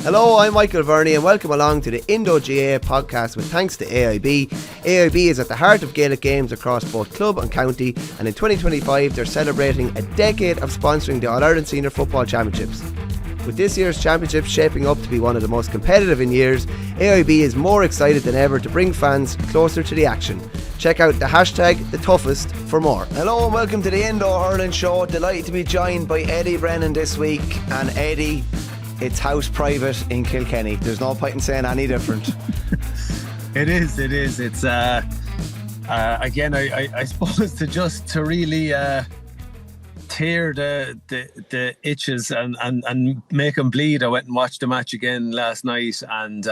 Hello, I'm Michael Verney and welcome along to the GAA Podcast with thanks to AIB. AIB is at the heart of Gaelic games across both club and county, and in 2025 they're celebrating a decade of sponsoring the All-Ireland Senior Football Championships. With this year's championship shaping up to be one of the most competitive in years, AIB is more excited than ever to bring fans closer to the action. Check out the hashtag #TheToughest for more. Hello and welcome to the Indoor Hurling Show. Delighted to be joined by Eddie Brennan this week. And Eddie, it's house private in Kilkenny. There's no point in saying any different. It is. It's again, I suppose to really tear the itches and make them bleed. I went and watched the match again last night, and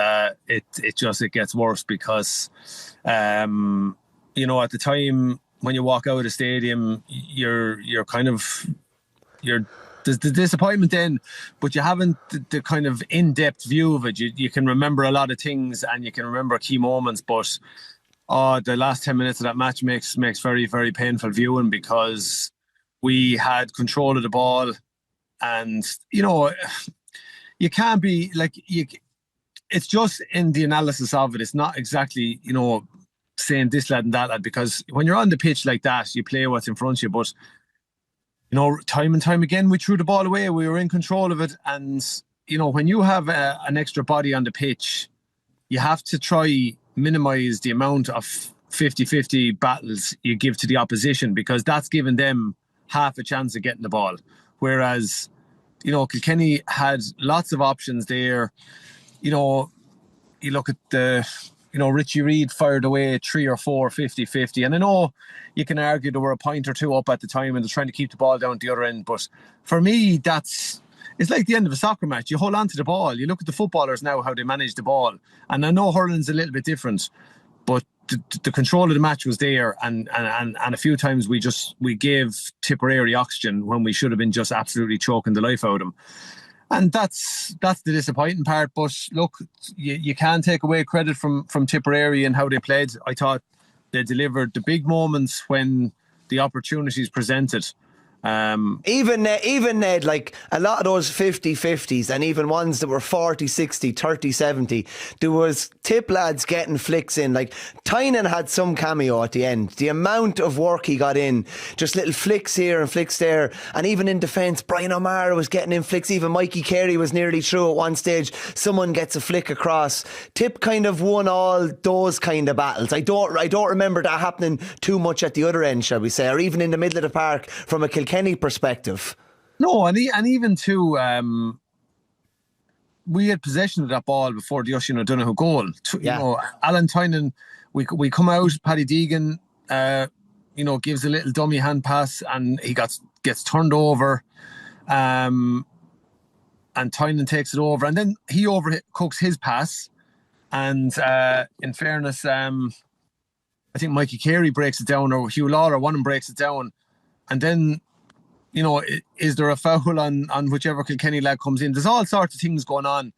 it gets worse because at the time when you walk out of the stadium, there's the disappointment then, but you haven't the kind of in-depth view of it. You can remember a lot of things and you can remember key moments, but the last 10 minutes of that match makes very, very painful viewing, because we had control of the ball, and you can't be like it's just in the analysis of it. It's not exactly saying this lad and that lad, because when you're on the pitch like that, you play what's in front of you. But time and time again, we threw the ball away. We were in control of it. And, when you have an extra body on the pitch, you have to try minimise the amount of 50-50 battles you give to the opposition, because that's giving them half a chance of getting the ball. Whereas, Kilkenny had lots of options there. You look at Richie Reid fired away 3 or 4 50-50. And I know you can argue there were a point or two up at the time and they're trying to keep the ball down at the other end. But for me, it's like the end of a soccer match. You hold on to the ball. You look at the footballers now, how they manage the ball. And I know hurling's a little bit different, but the control of the match was there. And a few times we gave Tipperary oxygen when we should have been just absolutely choking the life out of them. And that's the disappointing part. But look, you can't take away credit from Tipperary and how they played. I thought they delivered the big moments when the opportunities presented. Even Ned, like a lot of those 50-50s and even ones that were 40-60, 30-70, there was Tipp lads getting flicks in. Like Tynan had some cameo at the end. The amount of work he got in, just little flicks here and flicks there. And even in defence, Brian O'Mara was getting in flicks. Even Mikey Carey was nearly through at one stage. Someone gets a flick across. Tipp kind of won all those kind of battles. I don't remember that happening too much at the other end, shall we say, or even in the middle of the park from a Kilkenny perspective. No, and even too, we had possession of that ball before the Oshin Donahoos goal. Alan Tynan, we come out, Paddy Degan, gives a little dummy hand pass and he gets turned over, and Tynan takes it over, and then he overcooks his pass, and in fairness, I think Mikey Carey breaks it down, or Hugh Lawler, one of them breaks it down, and then is there a foul on whichever Kilkenny lad comes in? There's all sorts of things going on.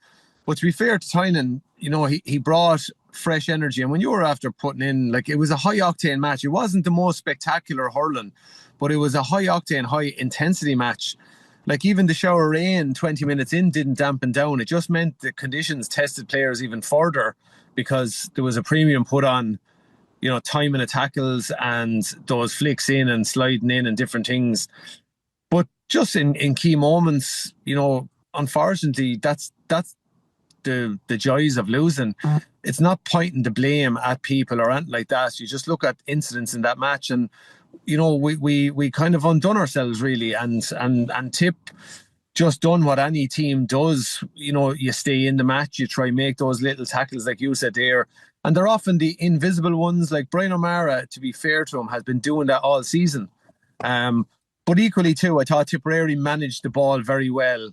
But to be fair to Tynan, he brought fresh energy. And when you were after putting in, like, it was a high-octane match. It wasn't the most spectacular hurling, but it was a high-octane, high-intensity match. Like, even the shower rain 20 minutes in didn't dampen down. It just meant the conditions tested players even further, because there was a premium put on timing of tackles and those flicks in and sliding in and different things. But just in key moments, unfortunately, that's the joys of losing. It's not pointing the blame at people or anything like that. You just look at incidents in that match, and we kind of undone ourselves really. And Tipp just done what any team does. You stay in the match, you try make those little tackles like you said there, and they're often the invisible ones. Like Brian O'Mara, to be fair to him, has been doing that all season. But equally too, I thought Tipperary managed the ball very well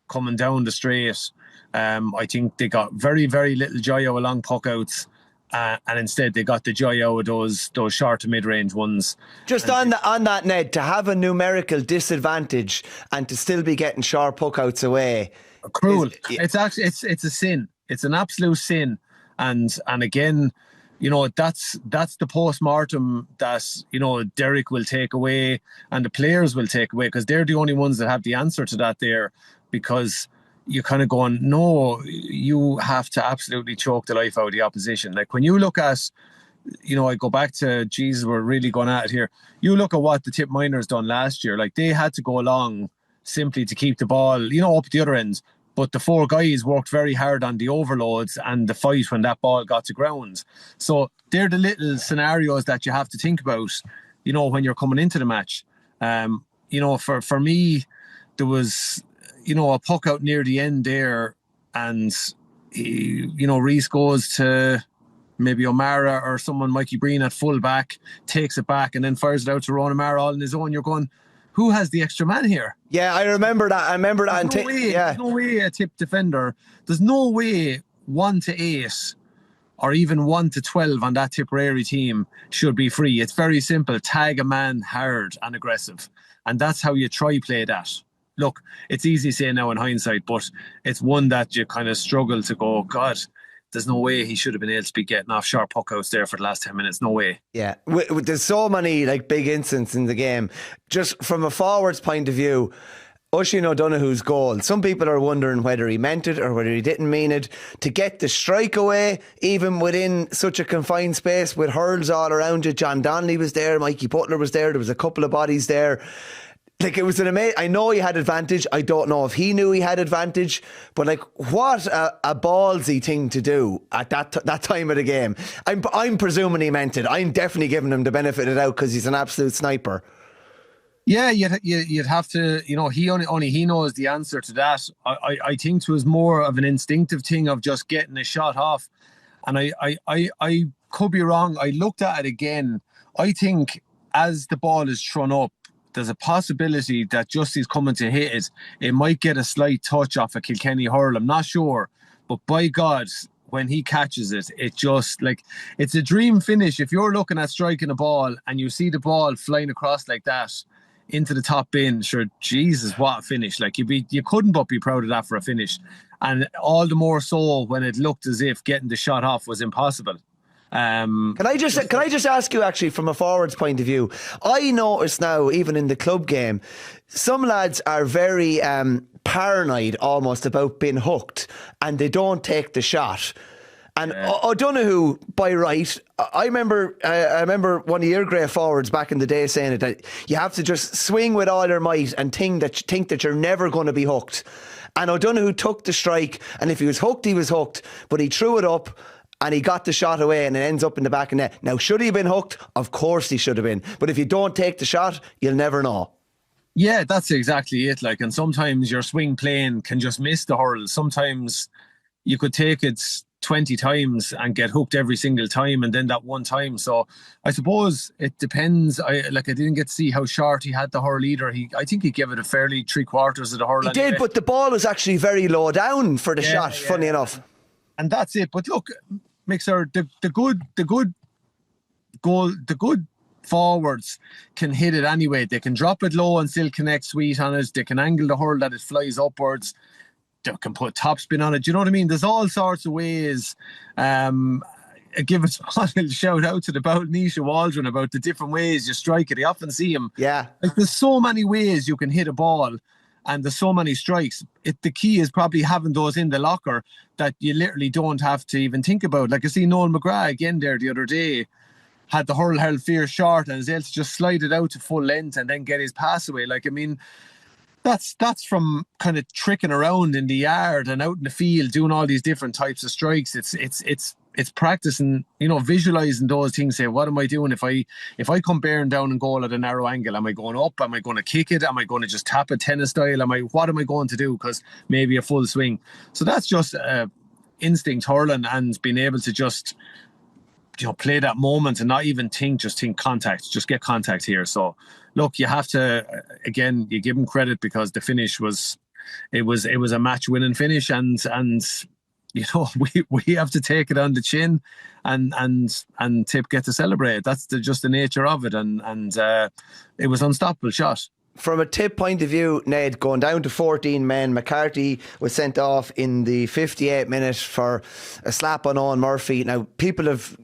coming down the straight. I think they got very, very little joy out of long puck-outs, and instead they got the joy out of those short to mid-range ones. Just on that, Ned, to have a numerical disadvantage and to still be getting sharp puck-outs away. Cruel. It's actually it's a sin. It's an absolute sin. And again, that's the post-mortem that, Derek will take away and the players will take away, because they're the only ones that have the answer to that there. Because, you're kind of going, no, you have to absolutely choke the life out of the opposition. Like when you look at, I go back to, Jesus, we're really going at it here. You look at what the Tipp Miners done last year. Like they had to go along simply to keep the ball, up the other end. But the 4 guys worked very hard on the overloads and the fight when that ball got to ground. So they're the little scenarios that you have to think about, when you're coming into the match. For me, there was, a puck out near the end there, and Reece goes to maybe O'Mara or someone, Mikey Breen at full back, takes it back and then fires it out to Rowan O'Mara all on his own. You're going, who has the extra man here? Yeah, I remember that. There's no way a Tipp defender, there's no way 1 to 8 or even 1 to 12 on that Tipperary team should be free. It's very simple. Tag a man hard and aggressive. And that's how you try play that. Look, it's easy to say now in hindsight, but it's one that you kind of struggle to go, God, there's no way he should have been able to be getting off sharp puck outs there for the last 10 minutes. No way. Yeah. There's so many big incidents in the game. Just from a forward's point of view, Oshin Donahoos' goal, some people are wondering whether he meant it or whether he didn't mean it. To get the strike away, even within such a confined space with hurls all around you. John Donnelly was there, Mikey Butler was there was a couple of bodies there. It was an amazing. I know he had advantage. I don't know if he knew he had advantage, but what a ballsy thing to do at that time of the game. I'm presuming he meant it. I'm definitely giving him the benefit of the doubt because he's an absolute sniper. Yeah, you'd have to. He only he knows the answer to that. I think it was more of an instinctive thing of just getting a shot off, and I could be wrong. I looked at it again. I think as the ball is thrown up, there's a possibility that just he's coming to hit it, it might get a slight touch off a Kilkenny hurl. I'm not sure, but by God, when he catches it, it just it's a dream finish. If you're looking at striking a ball and you see the ball flying across like that into the top bin, sure, Jesus, what a finish. You couldn't but be proud of that for a finish. And all the more so when it looked as if getting the shot off was impossible. Can I just ask you, actually, from a forward's point of view, I notice now, even in the club game, some lads are very paranoid almost about being hooked and they don't take the shot. And O'Donoghue, by right, I remember one of your great forwards back in the day saying that you have to just swing with all your might and think that you're never going to be hooked. And O'Donoghue took the strike, and if he was hooked, he was hooked, but he threw it up and he got the shot away and it ends up in the back of net. Now, should he have been hooked? Of course he should have been. But if you don't take the shot, you'll never know. Yeah, that's exactly it. And sometimes your swing plane can just miss the hurl. Sometimes you could take it 20 times and get hooked every single time, and then that one time. So I suppose it depends. I didn't get to see how short he had the hurl either. I think he gave it a fairly 3/4 of the hurl. He did, but the ball was actually very low down for the shot, funny enough. And that's it. But look, Mixer, the good forwards can hit it anyway. They can drop it low and still connect sweet on it. They can angle the hurl that it flies upwards. They can put topspin on it. Do you know what I mean? There's all sorts of ways. Give a shout out to the Balnisha Waldron about the different ways you strike it. I often see him. Yeah. There's so many ways you can hit a ball. And there's so many strikes. The key is probably having those in the locker that you literally don't have to even think about. I see Noel McGrath again there the other day, had the hurl held fierce short and was able to just slide it out to full length and then get his pass away. That's from kind of tricking around in the yard and out in the field doing all these different types of strikes. It's practicing, visualizing those things. Say, what am I doing if I come bearing down and goal at a narrow angle? Am I going up? Am I going to kick it? Am I going to just tap it tennis style? What am I going to do? Because maybe a full swing. So that's just instinct hurling and being able to just play that moment and not even think, just think contact, just get contact here. So look, you have to, again, you give him credit because the finish was a match winning finish, and we have to take it on the chin and Tipp get to celebrate. That's just the nature of it, and it was an unstoppable shot. From a Tipp point of view, Ned, going down to 14 men, McCarthy was sent off in the 58th minute for a slap on Owen Murphy. Now, people have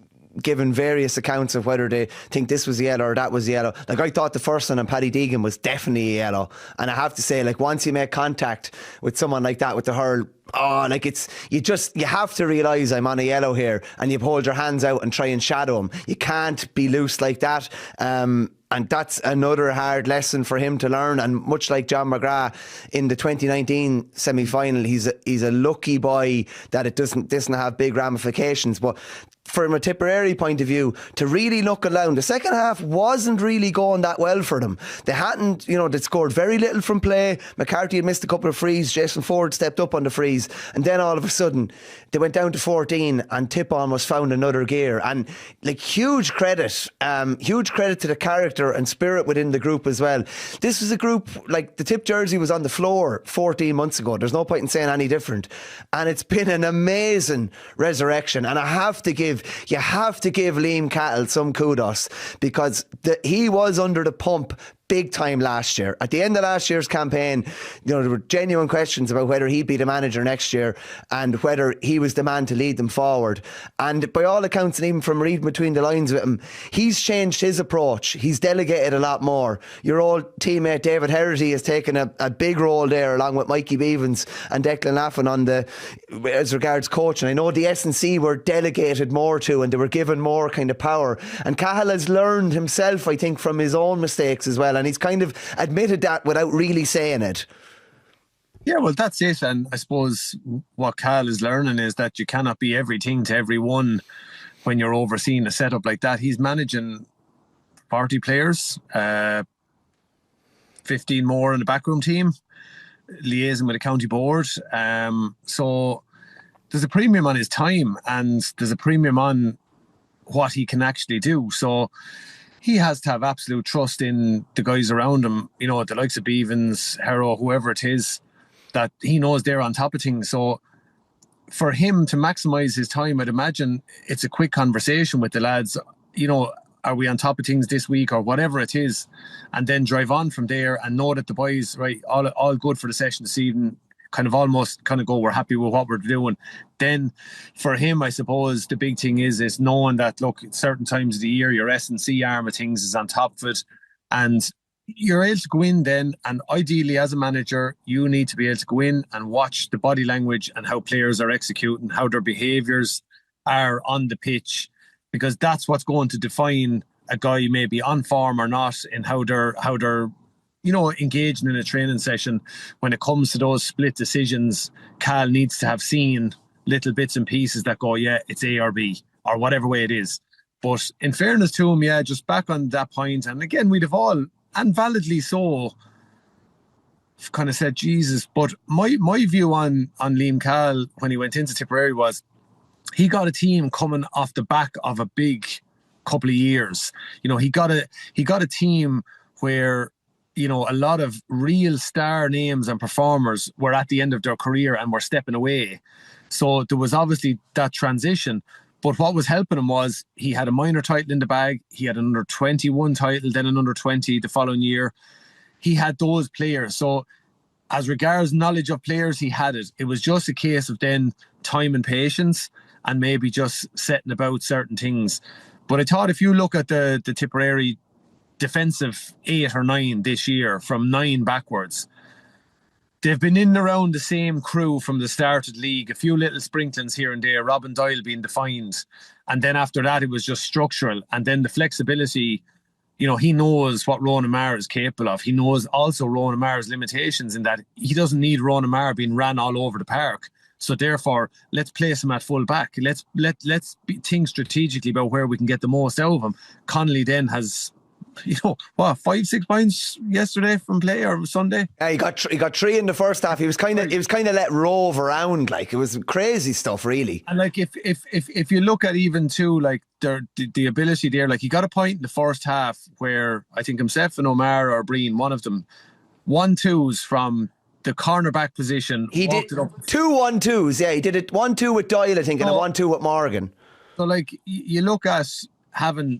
given various accounts of whether they think this was yellow or that was yellow. Like, I thought the first one on Paddy Degan was definitely a yellow, and I have to say, like, once you make contact with someone like that with the hurl, like, it's, you have to realise I'm on a yellow here, and you hold your hands out and try and shadow him. You can't be loose like that. And that's another hard lesson for him to learn. And much like John McGrath in the 2019 semi-final, he's a lucky boy that it doesn't have big ramifications. But from a Tipperary point of view, to really knuckle down, the second half wasn't really going that well for them. They hadn't, they'd scored very little from play. McCarthy had missed a couple of frees. Jason Ford stepped up on the frees. And then all of a sudden, they went down to 14 and Tipp almost found another gear. And like, huge credit to the character and spirit within the group as well. This was a group, like, the Tipp jersey was on the floor 14 months ago. There's no point in saying any different. And it's been an amazing resurrection. And you have to give Liam Cahill some kudos, because he was under the pump big time last year. At the end of last year's campaign, there were genuine questions about whether he'd be the manager next year and whether he was the man to lead them forward. And by all accounts, and even from reading between the lines with him, he's changed his approach. He's delegated a lot more. Your old teammate David Herity has taken a big role there, along with Mikey Beavens and Declan Laffin as regards coaching. I know the S&C were delegated more to, and they were given more kind of power. And Cahill has learned himself, I think, from his own mistakes as well. And he's kind of admitted that without really saying it. Yeah, well, that's it. And I suppose what Cahill is learning is that you cannot be everything to everyone when you're overseeing a setup like that. He's managing 40 players, 15 more in the backroom team, liaising with the county board. So there's a premium on his time, and there's a premium on what he can actually do. So he has to have absolute trust in the guys around him, the likes of Beavens, Harrow, whoever it is, that he knows they're on top of things. So for him to maximise his time, I'd imagine it's a quick conversation with the lads, are we on top of things this week or whatever it is, and then drive on from there and know that the boys, right, all good for the session this evening, kind of go, we're happy with what we're doing. Then for him, I suppose the big thing is knowing that, look, at certain times of the year, your S&C arm of things is on top of it, and you're able to go in then, and ideally as a manager, you need to be able to go in and watch the body language and how players are executing, how their behaviours are on the pitch, because that's what's going to define a guy maybe on form or not, in how they're engaging in a training session. When it comes to those split decisions, Cal needs to have seen little bits and pieces that go, yeah, it's A or B, or whatever way it is. But in fairness to him, yeah, just back on that point, and again, we'd have all, and validly so, kind of said, Jesus. But my view on Liam Cahill when he went into Tipperary was, he got a team coming off the back of a big couple of years. He got a team where, a lot of real star names and performers were at the end of their career and were stepping away. So there was obviously that transition. But what was helping him was he had a minor title in the bag. He had an under 21 title, then an under 20 the following year. He had those players. So as regards knowledge of players, he had it. It was just a case of then time and patience, and maybe just setting about certain things. But I thought, if you look at the Tipperary defensive 8 or 9 this year, from 9 backwards, they've been in and around the same crew from the start of the league. A few little sprinklings here and there, Robin Doyle being defined. And then after that, it was just structural. And then the flexibility, he knows what Ronan Maher is capable of. He knows also Ronan Maher's limitations, in that he doesn't need Ronan Maher being ran all over the park. So therefore, let's place him at full back. Let's think strategically about where we can get the most out of him. Connolly then has, 5-6 points yesterday from play, or Sunday. Yeah, he got 3 in the first half. He was kind of let rove around, like, it was crazy stuff, really. And like, if you look at even too, like, the ability there, like, he got a point in the first half where I think himself and Omar or Breen, one of them, 1-2s from the cornerback position. He did 2 1-2s. Yeah, he did it 1-2 with Doyle, I think, and a 1-2 with Morgan. So, like, you look at having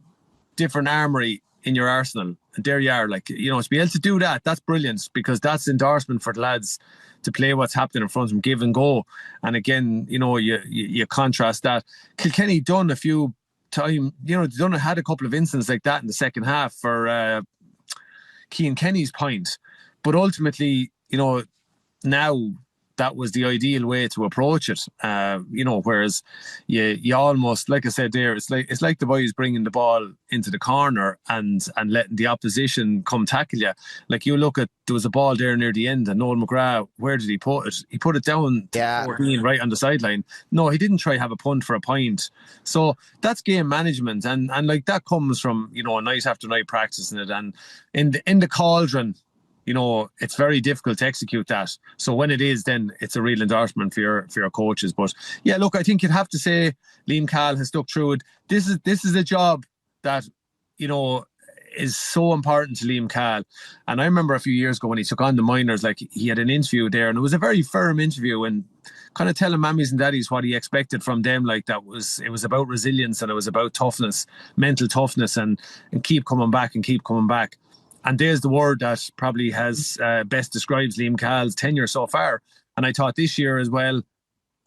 different armoury in your arsenal, and there you are, like, to be able to do that, that's brilliant, because that's endorsement for the lads to play what's happening in front of them, give and go. And again, you contrast that. Kilkenny done a few time, Donohoos had a couple of instances like that in the second half for Cian Kenny's point. But ultimately, now that was the ideal way to approach it. Whereas you almost, like I said there, it's like the boys bringing the ball into the corner and letting the opposition come tackle you. Like you look at, there was a ball there near the end and Noel McGrath, where did he put it? He put it down to 14 right on the sideline. No, he didn't try have a punt for a point. So that's game management, and like that comes from, night after night practicing it, and in the cauldron, it's very difficult to execute that. So when it is, then it's a real endorsement for your coaches. But yeah, look, I think you'd have to say Liam Cahill has stuck through it. This is a job that, is so important to Liam Cahill. And I remember a few years ago when he took on the minors, like he had an interview there, and it was a very firm interview, and kind of telling mammies and daddies what he expected from them. Like it was about resilience, and it was about toughness, mental toughness, and keep coming back and keep coming back. And there's the word that probably has best describes Liam Cahill's tenure so far. And I thought this year as well,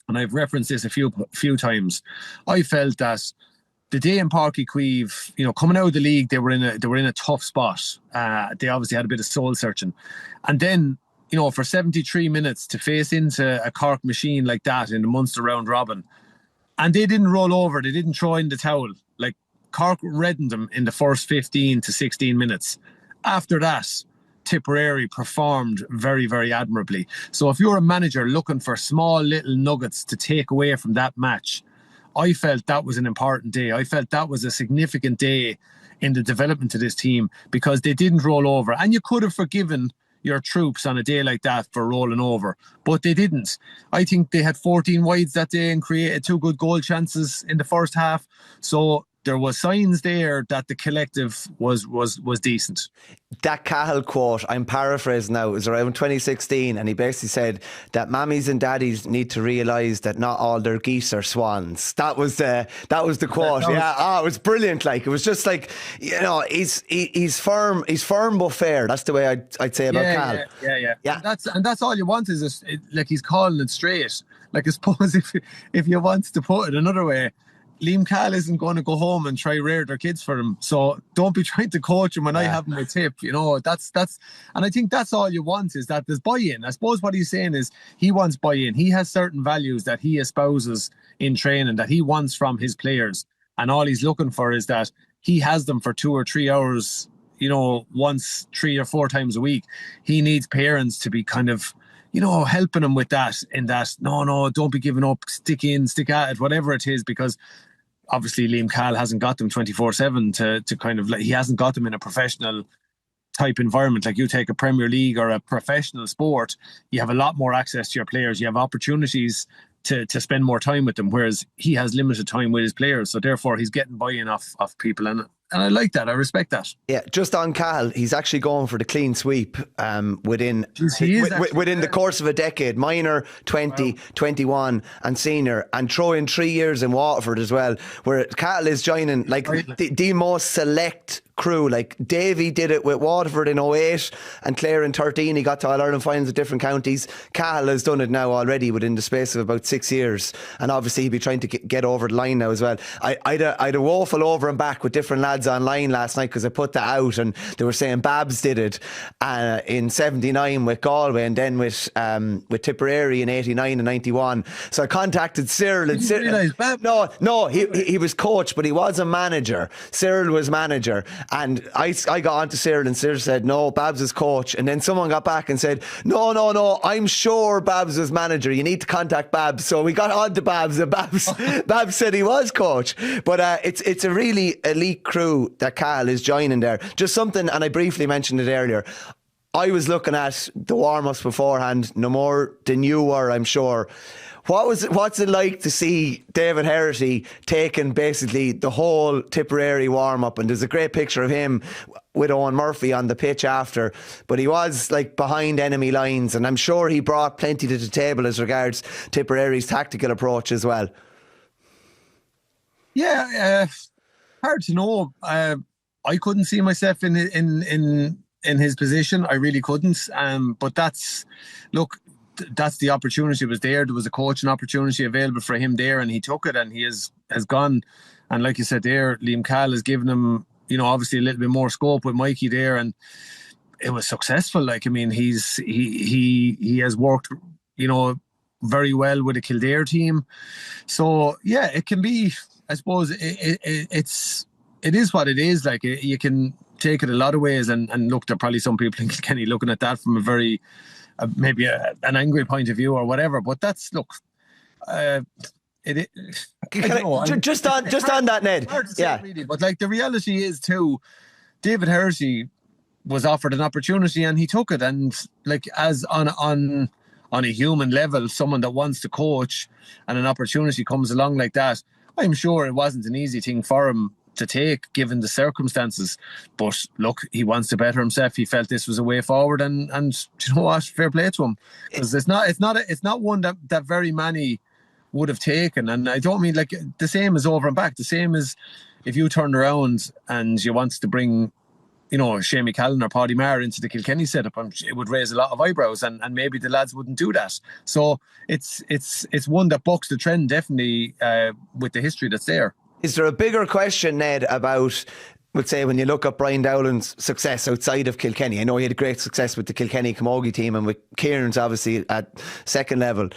and I've referenced this a few times, I felt that the day in Páirc Uí Chaoimh, coming out of the league, they were in a tough spot. They obviously had a bit of soul searching, and then for 73 minutes to face into a Cork machine like that in the Munster round robin, and they didn't roll over, they didn't throw in the towel. Like Cork reddened them in the first 15 to 16 minutes. After that, Tipperary performed very, very admirably. So if you're a manager looking for small little nuggets to take away from that match, I felt that was an important day. I felt that was a significant day in the development of this team, because they didn't roll over. And you could have forgiven your troops on a day like that for rolling over, but they didn't. I think they had 14 wides that day and created 2 good goal chances in the first half. So there was signs there that the collective was decent. That Cahill quote, I'm paraphrasing now, it was around 2016, and he basically said that mammies and daddies need to realise that not all their geese are swans. That was the quote. It was brilliant. Like, it was just like, he's firm but fair. That's the way I'd say about Cahill. Yeah. And that's all you want is like he's calling it straight. Like, I suppose if you want to put it another way, Liam Cahill isn't going to go home and try rear their kids for them. So don't be trying to coach him when I have him with Tipp. That's and I think that's all you want, is that there's buy-in. I suppose what he's saying is he wants buy-in. He has certain values that he espouses in training that he wants from his players. And all he's looking for is that he has them for 2 or 3 hours, once 3 or 4 times a week. He needs parents to be kind of, helping him with that, in that, no, don't be giving up, stick in, stick at it, whatever it is, because obviously Liam Cahill hasn't got them 24/7 to kind of, like, he hasn't got them in a professional type environment. Like, you take a Premier League or a professional sport, you have a lot more access to your players, you have opportunities to spend more time with them, whereas he has limited time with his players, so therefore he's getting buy-in off people, and I like that. I respect that. Yeah, just on Cahill, he's actually going for the clean sweep within the course of a decade. Minor, 20, 21 and senior, and throw in 3 years in Waterford as well, where Cahill is joining the most select crew. Like, Davy did it with Waterford in 08 and Clare in 13. He got to All-Ireland finals with different counties. Cahill has done it now already within the space of about 6 years, and obviously he'll be trying to get over the line now as well. I'd a woeful over and back with different lads online last night, because I put that out and they were saying Babs did it in 79 with Galway, and then with Tipperary in 89 and 91. So I contacted Cyril, and Cyril, no, he was coach, but he was a manager. Cyril was manager, and I got on to Cyril, and Cyril said no, Babs is coach, and then someone got back and said no, I'm sure Babs was manager, you need to contact Babs. So we got on to Babs, and Babs said he was coach. But it's a really elite crew that Cahill is joining there. Just something, and I briefly mentioned it earlier, I was looking at the warm-ups beforehand, no more than you were, I'm sure. What's it like to see David Herity taking basically the whole Tipperary warm-up? And there's a great picture of him with Owen Murphy on the pitch after, but he was like behind enemy lines, and I'm sure he brought plenty to the table as regards Tipperary's tactical approach as well. Yeah, hard to know. I couldn't see myself in his position. I really couldn't. But that's the opportunity was there. There was a coaching opportunity available for him there, and he took it, and he has has gone, and like you said there, Liam Cahill has given him, you know, obviously a little bit more scope with Mikey there, and it was successful. Like, I mean, he has worked, you know, very well with the Kildare team. So yeah, it can be, I suppose it is what it is. Like, you can take it a lot of ways, and look, there are probably some people in Kilkenny looking at that from a very maybe an angry point of view or whatever. But that's, look, just on that, Ned. Yeah, really, but like, the reality is too, David Hersey was offered an opportunity and he took it, and like, as on a human level, someone that wants to coach and an opportunity comes along like that, I'm sure it wasn't an easy thing for him to take, given the circumstances. But look, he wants to better himself. He felt this was a way forward, and you know what? Fair play to him, because it's not one that very many would have taken. And I don't mean like the same as over and back. The same as if you turned around and you wanted to bring, you know, Shamie Callan or Paddy Maher into the Kilkenny setup, it would raise a lot of eyebrows, and maybe the lads wouldn't do that. So it's one that bucks the trend, definitely, with the history that's there. Is there a bigger question, Ned, about, let's say, when you look at Brian Dowland's success outside of Kilkenny? I know he had great success with the Kilkenny Camogie team, and with Kieran's obviously at second level.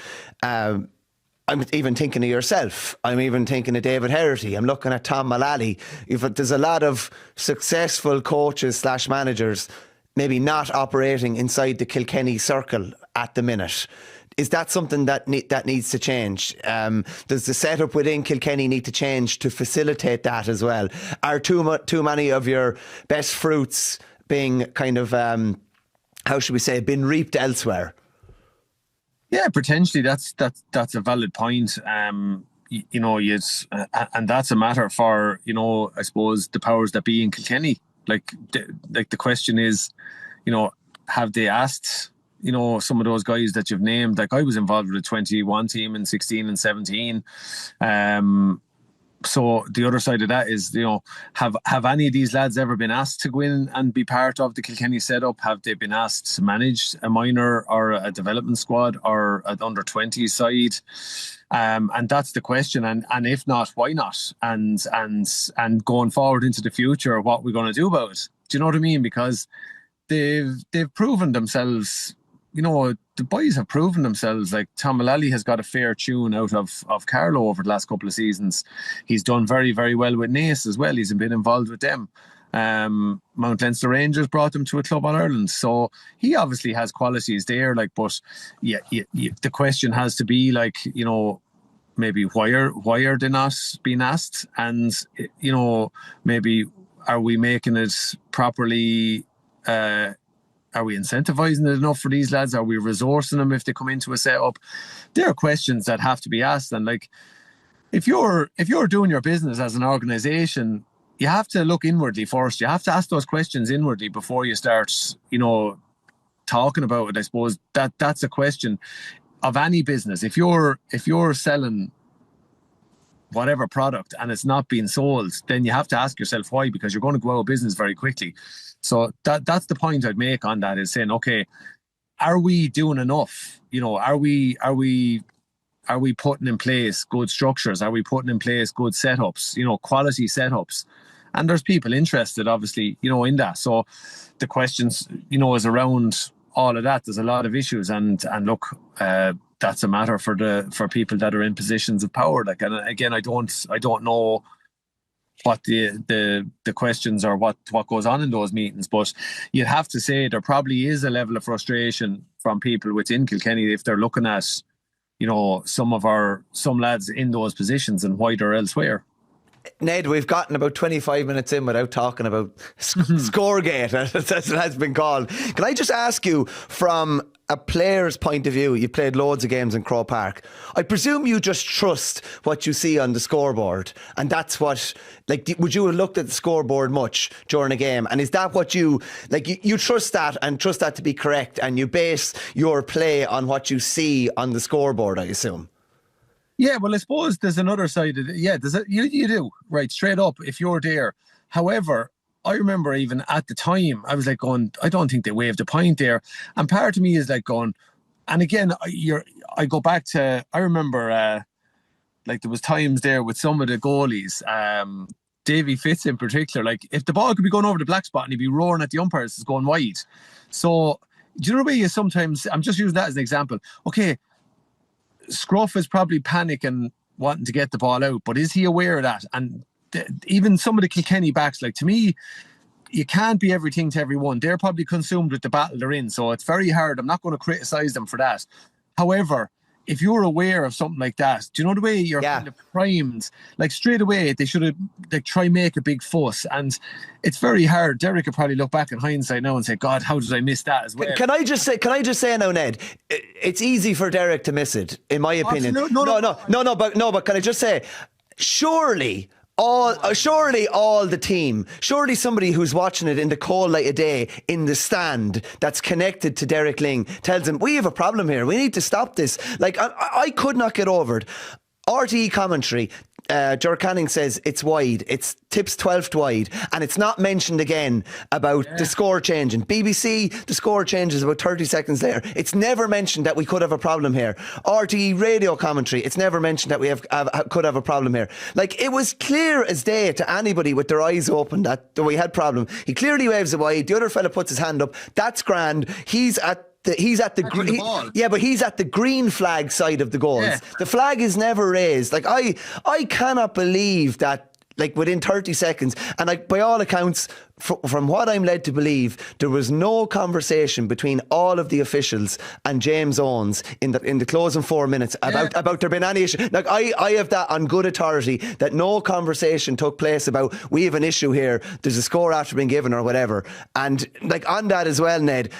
I'm even thinking of yourself. I'm even thinking of David Herity. I'm looking at Tom Mullally. There's a lot of successful coaches / managers maybe not operating inside the Kilkenny circle at the minute. Is that something that needs to change? Does the setup within Kilkenny need to change to facilitate that as well? Are too many of your best fruits being kind of, how should we say, been reaped elsewhere? Yeah, potentially that's a valid point. You know, and that's a matter for, you know, I suppose the powers that be in Kilkenny. Like the question is, you know, have they asked, you know, some of those guys that you've named? Like, I was involved with a 21 team in 16 and 17. So the other side of that is, you know, have any of these lads ever been asked to go in and be part of the Kilkenny setup? Have they been asked to manage a minor or a development squad or an under-20 side? And that's the question. And if not, why not? And going forward into the future, what we're going to do about it? Do you know what I mean? Because they've proven themselves. You know, the boys have proven themselves. Like, Tom Mullally has got a fair tune out of Carlow over the last couple of seasons. He's done very, very well with Naas as well. He's been involved with them. Mount Leinster Rangers brought them to a club all Ireland. So he obviously has qualities there. Like, but yeah, the question has to be, like, you know, maybe why are they not being asked? And, you know, maybe are we making it properly? Are we incentivising it enough for these lads? Are we resourcing them if they come into a setup? There are questions that have to be asked. And like, if you're doing your business as an organisation, you have to look inwardly first. You have to ask those questions inwardly before you start, you know, talking about it. I suppose that's a question of any business. If you're selling whatever product and it's not being sold, then you have to ask yourself why, because you're going to go out of business very quickly. So that's the point I'd make on that, is saying, okay, are we doing enough? You know, are we putting in place good structures? Are we putting in place good setups? You know, quality setups? And there's people interested, obviously, you know, in that. So the questions, you know, is around all of that. There's a lot of issues, and look, that's a matter for people that are in positions of power. Like, and again, I don't know what the questions or what goes on in those meetings, but you'd have to say there probably is a level of frustration from people within Kilkenny if they're looking at, you know, some lads in those positions and why they're elsewhere. Ned, we've gotten about 25 minutes in without talking about Scoregate, as it has been called. Can I just ask you, from a player's point of view, you played loads of games in Croke Park. I presume you just trust what you see on the scoreboard, and that's what, like, would you have looked at the scoreboard much during a game? And is that what you, like, you trust that and trust that to be correct, and you base your play on what you see on the scoreboard, I assume? Yeah, well, I suppose there's another side of it. Yeah, you do, right, straight up, if you're there. However, I remember even at the time, I was like going, I don't think they waved a point there. And part of me is like going, and again, I go back to, I remember like there was times there with some of the goalies, Davy Fitz in particular, like if the ball could be going over the black spot and he'd be roaring at the umpires, it's going wide. So do you know the way you sometimes, I'm just using that as an example. Okay, Scruff is probably panicking, wanting to get the ball out, but is he aware of that? And even some of the Kilkenny backs, like to me, you can't be everything to everyone. They're probably consumed with the battle they're in, so it's very hard. I'm not going to criticise them for that. However, if you're aware of something like that, do you know the way you're kind of primed? Like straight away, they should have like try make a big fuss, and it's very hard. Derek could probably look back in hindsight now and say, "God, how did I miss that as well?" Can I just say now, Ned? It's easy for Derek to miss it, in my opinion. But can I just say, surely all the team, surely somebody who's watching it in the cold light of day in the stand that's connected to Derek Ling tells him, we have a problem here, we need to stop this. Like I could not get over it. RTE commentary, Ger Canning says it's wide, it's Tipp's 12th wide, and it's not mentioned again about the score changing. BBC, the score changes about 30 seconds later. It's never mentioned that we could have a problem here. RTE radio commentary, it's never mentioned that we could have a problem here. Like, it was clear as day to anybody with their eyes open that we had problem. He clearly waves it wide, the other fella puts his hand up, that's grand, he's at the green flag side of the goals. Yeah. The flag is never raised. Like I cannot believe that. Like within 30 seconds, and like by all accounts, from what I'm led to believe, there was no conversation between all of the officials and James Owens in the closing 4 minutes about there being any issue. Like I have that on good authority that no conversation took place about we have an issue here. There's a score after being given or whatever. And like on that as well, Ned.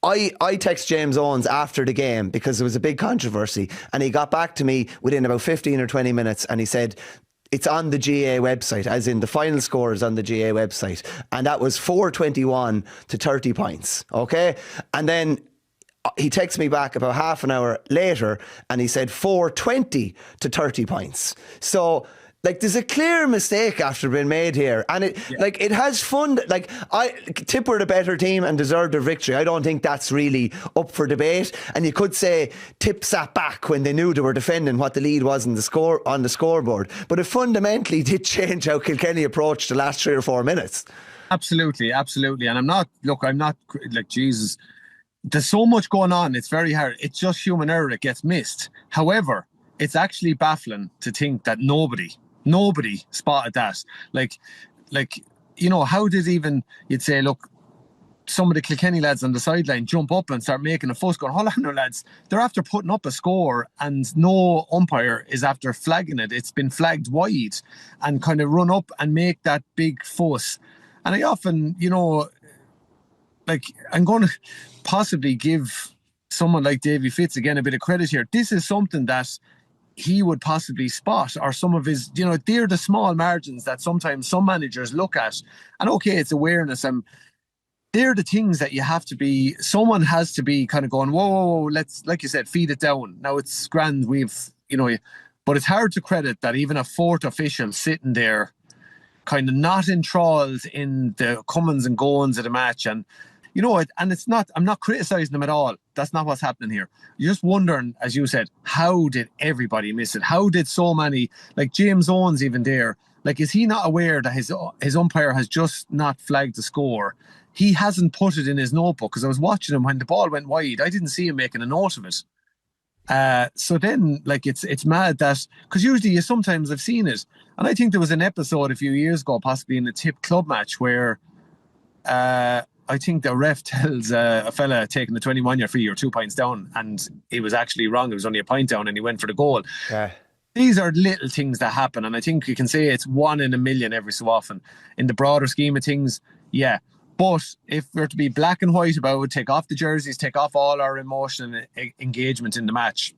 I text James Owens after the game because there was a big controversy, and he got back to me within about 15 or 20 minutes, and he said it's on the GAA website, as in the final score is on the GAA website, and that was 421 to 30 points. Okay, and then he texts me back about half an hour later, and he said 420 to 30 points. So. Like, there's a clear mistake after being made here, and it has fun. Like, Tipp were the better team and deserved a victory. I don't think that's really up for debate. And you could say Tipp sat back when they knew they were defending what the lead was in the score on the scoreboard. But it fundamentally did change how Kilkenny approached the last 3 or 4 minutes. Absolutely. And I'm not like, Jesus. There's so much going on. It's very hard. It's just human error. It gets missed. However, it's actually baffling to think that nobody spotted that. Like, you know, how did even, you'd say, look, some of the Kilkenny lads on the sideline jump up and start making a fuss going, hold on there, lads. They're after putting up a score and no umpire is after flagging it. It's been flagged wide, and kind of run up and make that big fuss. And I often, you know, like, I'm going to possibly give someone like Davy Fitz again a bit of credit here. This is something that he would possibly spot, or some of his, you know, they're the small margins that sometimes some managers look at. And okay, it's awareness, and they're the things that you have to be, someone has to be kind of going, whoa, let's, like you said, feed it down. Now it's grand, but it's hard to credit that even a fourth official sitting there kind of not enthralled in the comings and goings of the match. And you know, and it's not, I'm not criticising them at all. That's not what's happening here. You're just wondering, as you said, how did everybody miss it? How did so many, like James Owens even there, like, is he not aware that his umpire has just not flagged the score? He hasn't put it in his notebook, because I was watching him when the ball went wide. I didn't see him making a note of it. So then, like, it's mad that, because usually sometimes I've seen it, and I think there was an episode a few years ago, possibly in a Tipp club match, where I think the ref tells a fella taking a 21-yard free or 2 points down, and he was actually wrong. It was only a point down, and he went for the goal. Yeah. These are little things that happen, and I think you can say it's 1 in a million every so often. In the broader scheme of things, yeah. But if we're to be black and white about it, take off the jerseys, take off all our emotion and engagement in the match,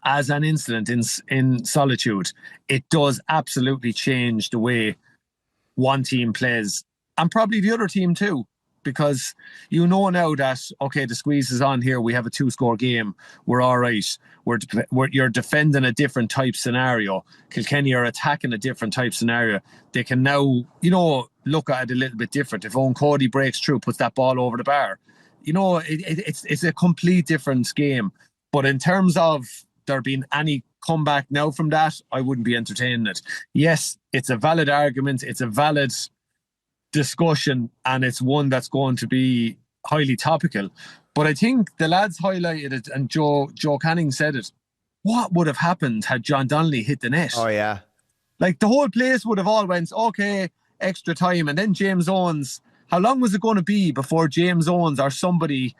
as an incident in solitude, it does absolutely change the way one team plays, and probably the other team too. Because you know now that, okay, the squeeze is on here, we have a 2-score game, we're all right. You're defending a different type scenario. Kilkenny are attacking a different type scenario. They can now, you know, look at it a little bit different. If Owen Cody breaks through, puts that ball over the bar, you know, it's a complete different game. But in terms of there being any come back now from that, I wouldn't be entertaining it. Yes, it's a valid argument. It's a valid discussion, and it's one that's going to be highly topical. But I think the lads highlighted it, and Joe Canning said it. What would have happened had John Donnelly hit the net? Oh, yeah. Like, the whole place would have all went, okay, extra time. And then James Owens, how long was it going to be before James Owens or somebody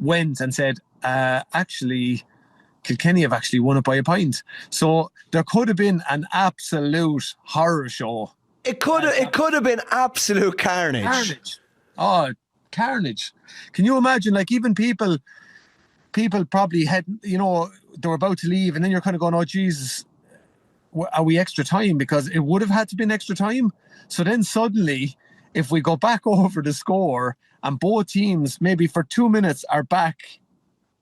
went and said, actually, Kilkenny have actually won it by a point. So there could have been an absolute horror show. It could have been absolute carnage. Oh, carnage. Can you imagine, like, even people probably had, you know, they were about to leave, and then you're kind of going, oh, Jesus, are we extra time? Because it would have had to been extra time. So then suddenly, if we go back over the score and both teams maybe for 2 minutes are back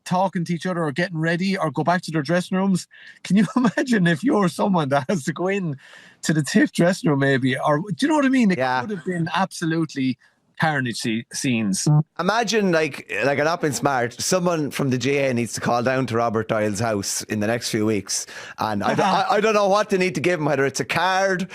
talking to each other or getting ready or go back to their dressing rooms, can you imagine if you're someone that has to go in to the Tipp dressing room maybe? Or do you know what I mean? It could have been absolutely carnage scenes. Imagine, like an up and smart, someone from the GAA needs to call down to Robert Doyle's house in the next few weeks, and I don't know what they need to give him, whether it's a card.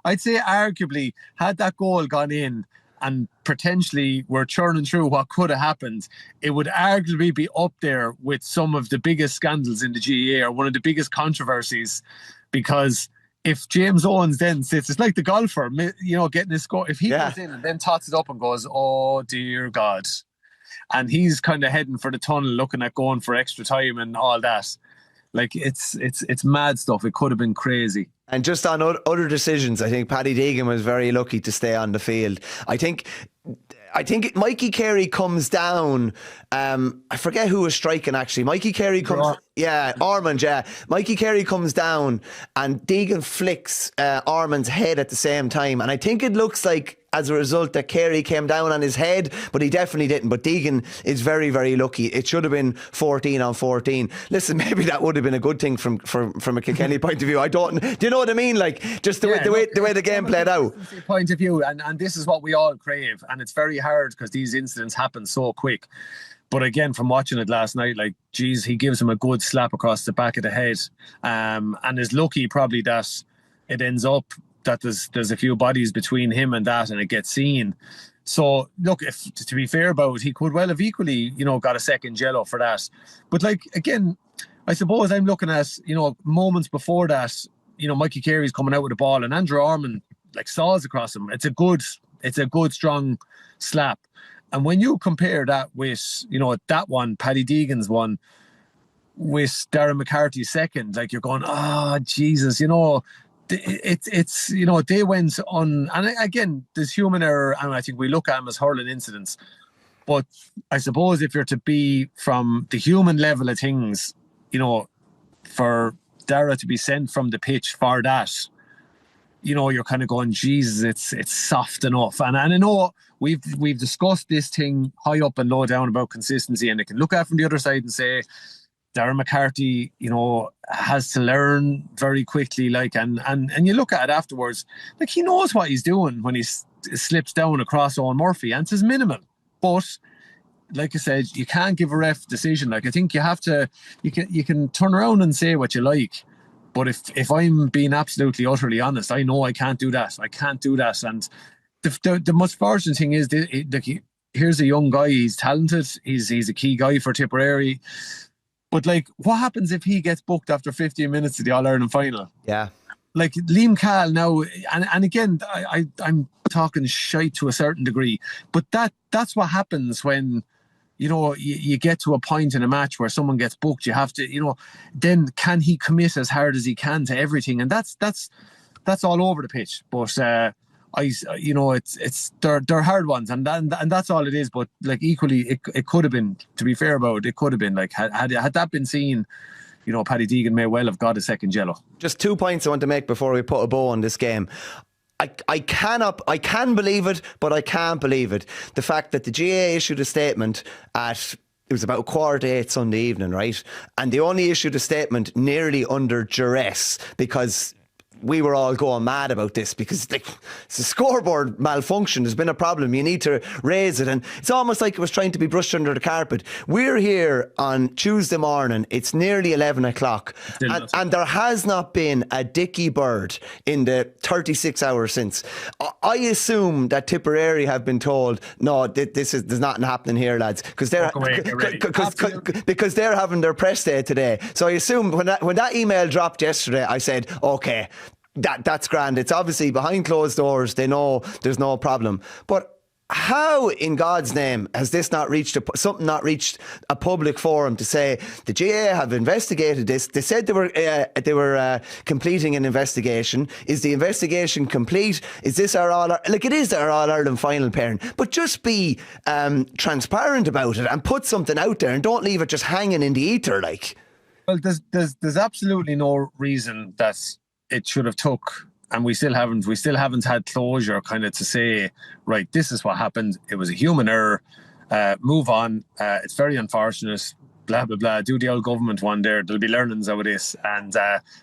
I'd say arguably, had that goal gone in and potentially we're churning through what could have happened, it would arguably be up there with some of the biggest scandals in the GAA, or one of the biggest controversies, because if James Owens then sits, it's like the golfer, you know, getting his score. If he goes in and then tots it up and goes, oh dear God, and he's kind of heading for the tunnel, looking at going for extra time and all that, like it's mad stuff. It could have been crazy. And just on other decisions, I think Paddy Degan was very lucky to stay on the field. I think Mikey Carey comes down. I forget who was striking actually. Mikey Carey comes. Ormond. Yeah, Mikey Carey comes down, and Degan flicks Ormond's head at the same time. And I think it looks like, as a result, that Carey came down on his head, but he definitely didn't. But Degan is very, very lucky. It should have been 14 on 14. Listen, maybe that would have been a good thing from a Kilkenny point of view. I don't. Do you know what I mean? Like, just the way the game played out. Point of view, and this is what we all crave, and it's very hard because these incidents happen so quick. But again, from watching it last night, like, geez, he gives him a good slap across the back of the head, and is lucky probably that it ends up that there's a few bodies between him and that, and it gets seen. So look, if to be fair about it, he could well have equally, you know, got a second yellow for that. But like, again, I suppose I'm looking at, you know, moments before that, you know, Mikey Carey's coming out with the ball and Andrew Ormond like saws across him. It's a good strong slap. And when you compare that with, you know, that one, Paddy Degan's one, with Darren McCarthy's second, like, you're going, oh Jesus, you know, it's you know, they went on, and again, there's human error, and I think we look at them as hurling incidents. But I suppose if you're to be from the human level of things, you know, for Dara to be sent from the pitch for that, you know, you're kind of going, Jesus, it's soft enough. And I know we've discussed this thing high up and low down about consistency, and they can look at it from the other side and say, Darren McCarthy, you know, has to learn very quickly, like, and you look at it afterwards, like, he knows what he's doing when he slips down across Owen Murphy, and it's minimal. But like I said, you can't give a ref decision. Like, I think you have to, you can turn around and say what you like, but if I'm being absolutely utterly honest, I know I can't do that. And the most fortunate thing is, here's a young guy, he's talented, he's a key guy for Tipperary. But like, what happens if he gets booked after 15 minutes of the All-Ireland final? Yeah. Like, Liam Cahill now, and again, I'm talking shite to a certain degree, but that's what happens when, you know, you get to a point in a match where someone gets booked. You have to, you know, then can he commit as hard as he can to everything? And that's all over the pitch. But you know, they're hard ones, and that's all it is. But like, equally, it could have been, to be fair about it could have been like, had that been seen, you know, Paddy Degan may well have got a second yellow. Just 2 points I want to make before we put a bow on this game. I can believe it, but I can't believe it. The fact that the GAA issued a statement it was about 7:15 Sunday evening, right? And they only issued a statement nearly under duress, because we were all going mad about this because it's a scoreboard malfunction. There's been a problem. You need to raise it. And it's almost like it was trying to be brushed under the carpet. We're here on Tuesday morning. It's nearly 11 o'clock. And there has not been a dicky bird in the 36 hours since. I assume that Tipperary have been told, no, there's nothing happening here, lads, because they're having their press day today. So I assume when that email dropped yesterday, I said, okay, that's grand. It's obviously behind closed doors. They know there's no problem. But how in God's name has this not reached a public forum to say the GAA have investigated this? They said they were completing an investigation. Is the investigation complete? Is this our it is our All Ireland final pairing? But just be transparent about it and put something out there and don't leave it just hanging in the ether like. Well, there's absolutely no reason that it should have took, and we still haven't had closure kind of to say, right, this is what happened. It was a human error. Move on. It's very unfortunate. Blah, blah, blah. Do the old government one there. There'll be learnings out of this and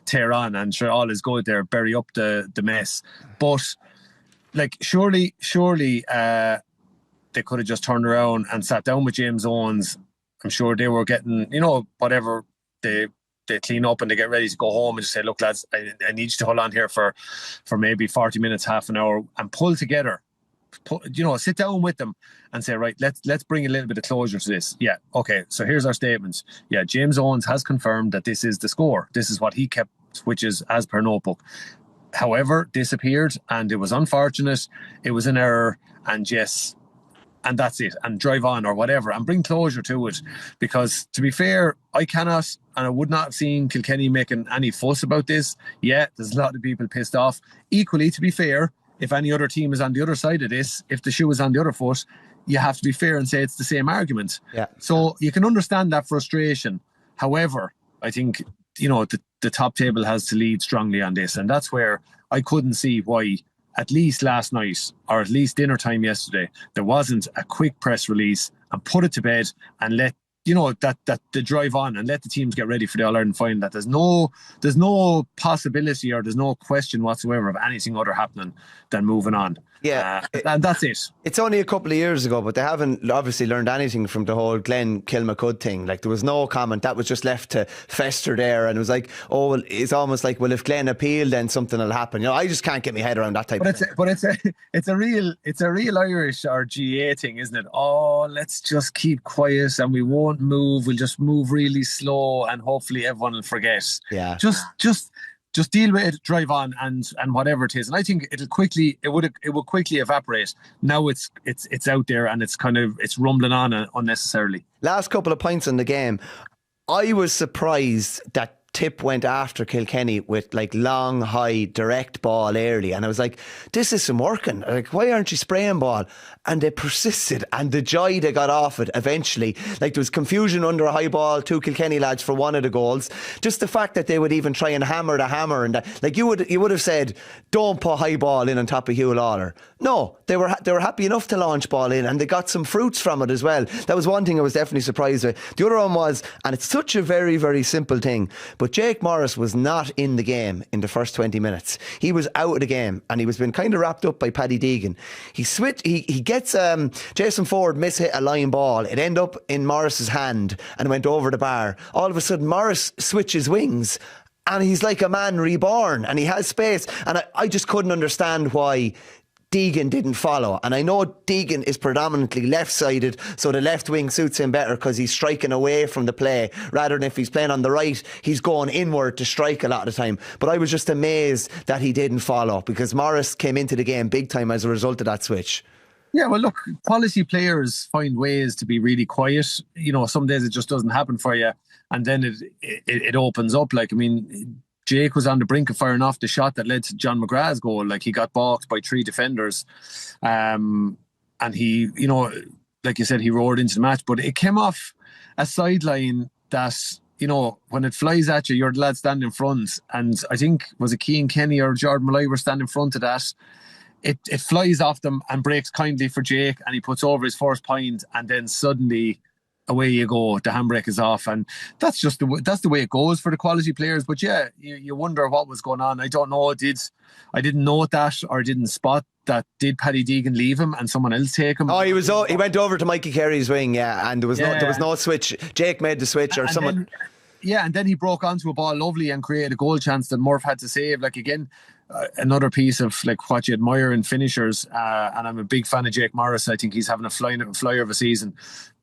tear on, and sure, all is good there. Bury up the mess. But like, surely they could have just turned around and sat down with James Owens. I'm sure they were getting, whatever they clean up and they get ready to go home and just say, look, lads, I need you to hold on here for maybe 40 minutes, half an hour, and pull together. Sit down with them and say, right, let's bring a little bit of closure to this. Yeah, okay, so here's our statements. Yeah, James Owens has confirmed that this is the score. This is what he kept, which is as per notebook. However, this appeared and it was unfortunate. It was an error, and yes, and that's it, and drive on or whatever, and bring closure to it. Because to be fair, I cannot, and I would not have seen Kilkenny making any fuss about this. Yeah, there's a lot of people pissed off. Equally, to be fair, if any other team is on the other side of this, if the shoe is on the other foot, you have to be fair and say it's the same argument. Yeah. So you can understand that frustration. However, I think, the top table has to lead strongly on this, and that's where I couldn't see why, at least last night, or at least dinner time yesterday, there wasn't a quick press release and put it to bed and let that the drive on and let the teams get ready for the All Ireland final. That there's no possibility or there's no question whatsoever of anything other happening than moving on. Yeah, and that's it. It's only a couple of years ago, but they haven't obviously learned anything from the whole Glenn Kilmacud thing. Like, there was no comment. That was just left to fester there, and it was like, oh, well, it's almost like, well, if Glenn appealed, then something will happen. I just can't get my head around that type of thing. But it's a real Irish or GAA thing, isn't it? Oh, let's just keep quiet and we won't move. We'll just move really slow, and hopefully everyone will forget. Yeah. Just deal with it, drive on, and whatever it is. And I think it will quickly evaporate. Now it's out there and it's rumbling on unnecessarily. Last couple of points in the game. I was surprised that Tipp went after Kilkenny with like long, high, direct ball early, and I was like, this isn't working. Like, why aren't you spraying ball? And they persisted, and the joy they got off it eventually, like, there was confusion under a high ball, 2 Kilkenny lads for one of the goals. Just the fact that they would even try and hammer the hammer, and that, like, you would have said, don't put high ball in on top of Hugh Lawler. No, they were happy enough to launch ball in, and they got some fruits from it as well. That was one thing I was definitely surprised with. The other one was, and it's such a very, very simple thing, but Jake Morris was not in the game in the first 20 minutes. He was out of the game, and he was been kind of wrapped up by Paddy Degan. He gets Jason Ford mishit a line ball. It ended up in Morris's hand and went over the bar. All of a sudden, Morris switches wings, and he's like a man reborn, and he has space. And I just couldn't understand why Degan didn't follow. And I know Degan is predominantly left-sided, so the left wing suits him better because he's striking away from the play, rather than if he's playing on the right, he's going inward to strike a lot of the time. But I was just amazed that he didn't follow, because Morris came into the game big time as a result of that switch. Yeah, well, look, quality players find ways to be really quiet. Some days it just doesn't happen for you, and then it opens up. Like, I mean, Jake was on the brink of firing off the shot that led to John McGrath's goal. Like, he got balked by 3 defenders, and he, like you said, he roared into the match. But it came off a sideline that, when it flies at you, you're the lad standing in front. And I think, was it Cian Kenny or Jordan Malloy were standing in front of that? It flies off them and breaks kindly for Jake, and he puts over his first point, and then suddenly away you go. The handbrake is off, and that's the way it goes for the quality players. But yeah, you wonder what was going on. I don't know. I didn't note that, or didn't spot that. Did Paddy Degan leave him and someone else take him? Oh, he went over to Mikey Carey's wing, yeah, and there was no switch. Jake made the switch, or someone. And then he broke onto a ball lovely and created a goal chance that Murph had to save. Like, again, another piece of like what you admire in finishers, and I'm a big fan of Jake Morris. I think he's having a flyer of a season,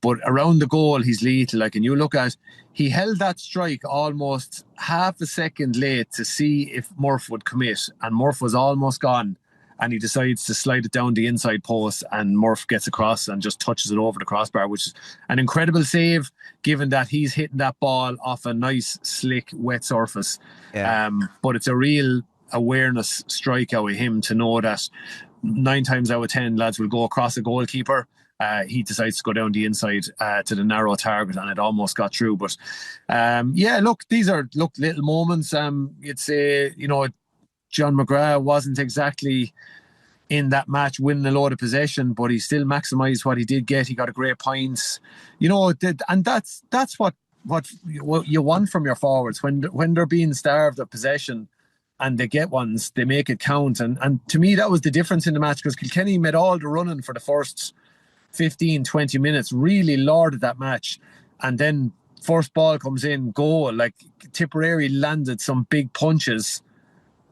but around the goal he's lethal. Like, and you look at, he held that strike almost half a second late to see if Murph would commit, and Murph was almost gone, and he decides to slide it down the inside post, and Murph gets across and just touches it over the crossbar, which is an incredible save given that he's hitting that ball off a nice slick wet surface. But it's a real awareness strike out of him to know that 9 times out of 10 lads will go across a goalkeeper. He decides to go down the inside to the narrow target, and it almost got through. But these are little moments. You'd say, John McGrath wasn't exactly in that match winning a load of possession, but he still maximised what he did get. He got a great points, and that's what you want from your forwards when they're being starved of possession and they get ones, they make it count. And to me, that was the difference in the match, because Kilkenny made all the running for the first 15, 20 minutes, really lorded that match. And then first ball comes in, goal. Like, Tipperary landed some big punches,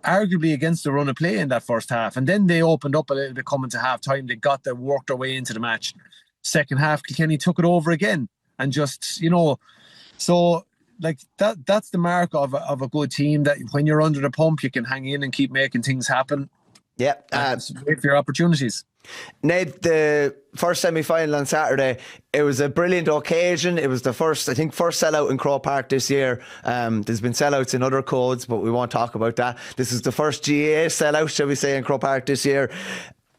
arguably against the run of play in that first half. And then they opened up a little bit coming to half time. They worked their way into the match. Second half, Kilkenny took it over again. And just, so like that's the mark of a good team, that when you're under the pump, you can hang in and keep making things happen. Yeah. Wait for your opportunities. Ned, the first semi-final on Saturday, it was a brilliant occasion. It was the first sellout in Croke Park this year. There's been sellouts in other codes, but we won't talk about that. This is the first GAA sellout, shall we say, in Croke Park this year.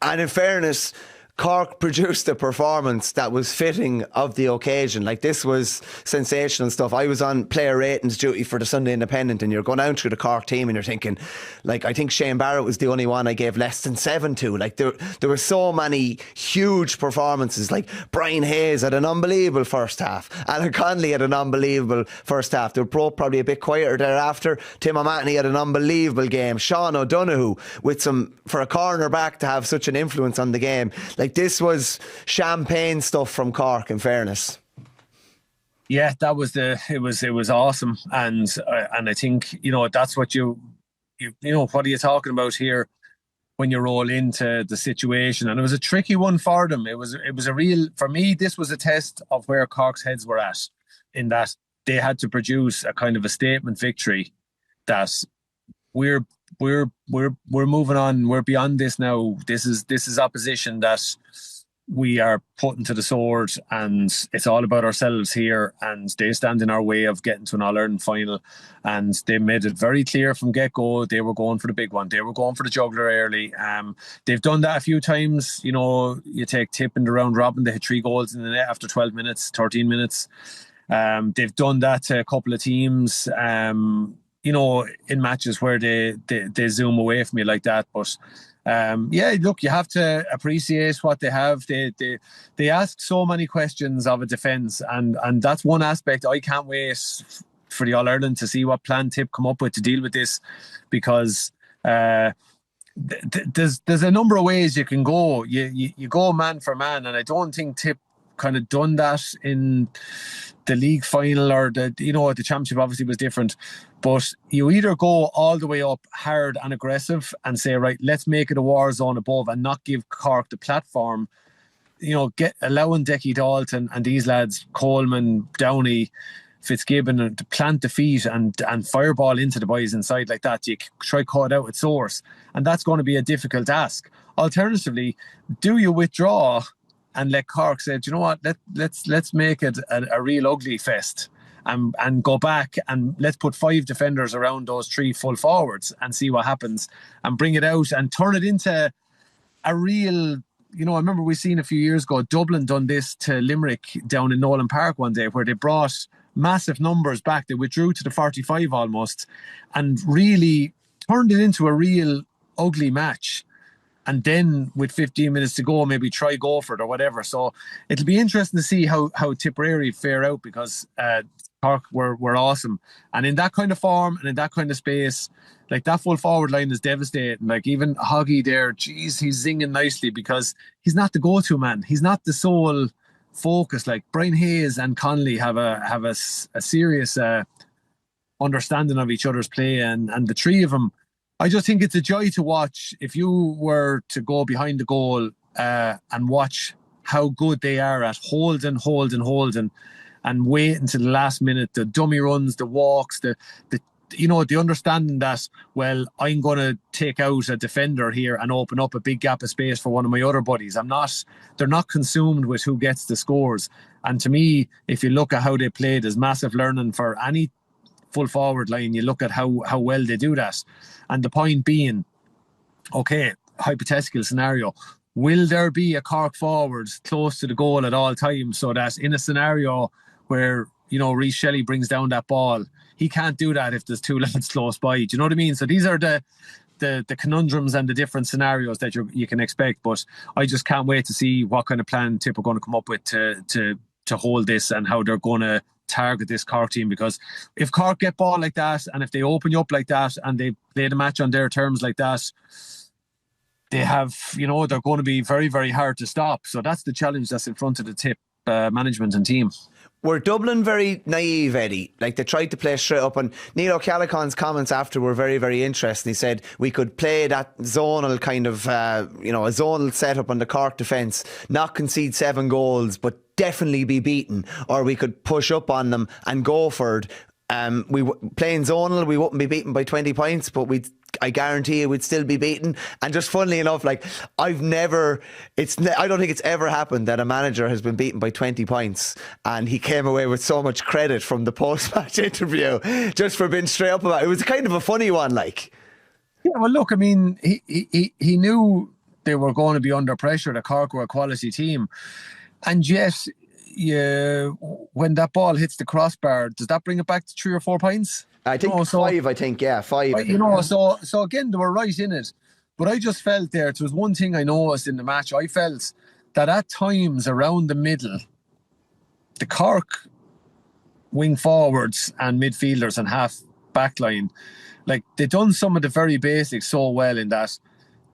And in fairness, Cork produced a performance that was fitting of the occasion. Like, this was sensational stuff. I was on player ratings duty for the Sunday Independent, and you're going out through the Cork team and you're thinking, like, I think Shane Barrett was the only one I gave less than 7 to. Like, there were so many huge performances. Like, Brian Hayes had an unbelievable first half. Alan Conley had an unbelievable first half. They were probably a bit quieter thereafter. Tim O'Mahony had an unbelievable game. Sean O'Donoghue, for a corner back to have such an influence on the game. Like, this was champagne stuff from Cork, in fairness. Yeah, that was it was awesome, and I think that's what you what are you talking about here when you roll into the situation. And it was a tricky one for them. It was a real, for me, this was a test of where Cork's heads were at, in that they had to produce a kind of a statement victory that we're moving on. We're beyond this now. This is opposition that we are putting to the sword, and it's all about ourselves here. And they stand in our way of getting to an All-Ireland final. And they made it very clear from get-go they were going for the big one. They were going for the juggler early. They've done that a few times. You take Tipp in the round robin. They had 3 goals in the net after 12 minutes, 13 minutes. They've done that to a couple of teams. In matches where they zoom away from you like that. But look, you have to appreciate what they have. They ask so many questions of a defence, and that's one aspect. I can't wait for the All-Ireland to see what plan Tipp come up with to deal with this, because there's a number of ways you can go. You go man for man, and I don't think Tipp kind of done that in the league final, or the championship obviously was different. But you either go all the way up hard and aggressive and say, right, let's make it a war zone above and not give Cork the platform, allowing Decky Dalton and these lads, Coleman, Downey, Fitzgibbon, to plant the feet and fireball into the boys inside like that. You try cut out at source, and that's going to be a difficult ask. Alternatively, do you withdraw and let Cork say, do you know what, let's make it a real ugly fest, and go back, and let's put 5 defenders around those 3 full forwards and see what happens, and bring it out and turn it into a real, I remember we seen a few years ago, Dublin done this to Limerick down in Nolan Park one day, where they brought massive numbers back. They withdrew to the 45 almost, and really turned it into a real ugly match. and then with 15 minutes to go, maybe try go for it or whatever. So it'll be interesting to see how Tipperary fare out, because Cork were awesome. And in that kind of form and in that kind of space, like, that full forward line is devastating. Like, even Hoggy there, geez, he's zinging nicely, because he's not the go-to man. He's not the sole focus. Like, Brian Hayes and Connolly have a serious understanding of each other's play, and the three of them, I just think it's a joy to watch. If you were to go behind the goal and watch how good they are at holding, and wait until the last minute, the dummy runs, the walks, the understanding that, well, I'm going to take out a defender here and open up a big gap of space for one of my other buddies. They're not consumed with who gets the scores. And to me, if you look at how they play, there's massive learning for any full forward line. You look at how well they do that. And the point being, okay, hypothetical scenario, will there be a Cork forward close to the goal at all times, so that in a scenario where, Rhys Shelley brings down that ball, he can't do that if there's two lads close by? Do you know what I mean? So these are the conundrums and the different scenarios that you can expect. But I just can't wait to see what kind of plan Tipp are going to come up with to hold this, and how they're going to target this Cork team. Because if Cork get ball like that, and if they open you up like that, and they play the match on their terms like that, they have, they're going to be very, very hard to stop. So that's the challenge that's in front of the Tipp management and team. Were Dublin very naive, Eddie? Like, they tried to play straight up, and Neil O'Callaghan's comments after were very, very interesting. He said we could play that zonal kind of, a zonal setup on the Cork defence, not concede 7 goals, but definitely be beaten, or we could push up on them and go for it. Playing zonal, we wouldn't be beaten by 20 points, but I guarantee you we'd still be beaten. And just funnily enough, like, I don't think it's ever happened that a manager has been beaten by 20 points and he came away with so much credit from the post-match interview just for being straight up about it. It was kind of a funny one, like. Yeah, well, look, I mean, he knew they were going to be under pressure. The Cork were a quality team. And yes, when that ball hits the crossbar, does that bring it back to 3 or 4 points? I think 5, I think, yeah, 5. So again, they were right in it. But I just felt there was one thing I noticed in the match. I felt that at times around the middle, the Cork wing forwards and midfielders and half back line, like, they done some of the very basics so well, in that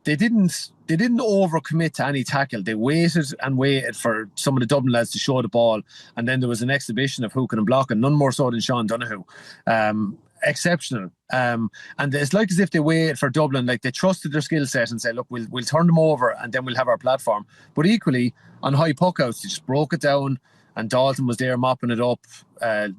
they didn't overcommit to any tackle. They waited and waited for some of the Dublin lads to show the ball, and then there was an exhibition of hooking and blocking, none more so than Oshin Donahoos. Exceptional. And it's like as if they waited for Dublin, like they trusted their skill set and said, look, we'll turn them over and then we'll have our platform. But equally, on high puckouts, they just broke it down, and Dalton was there mopping it up.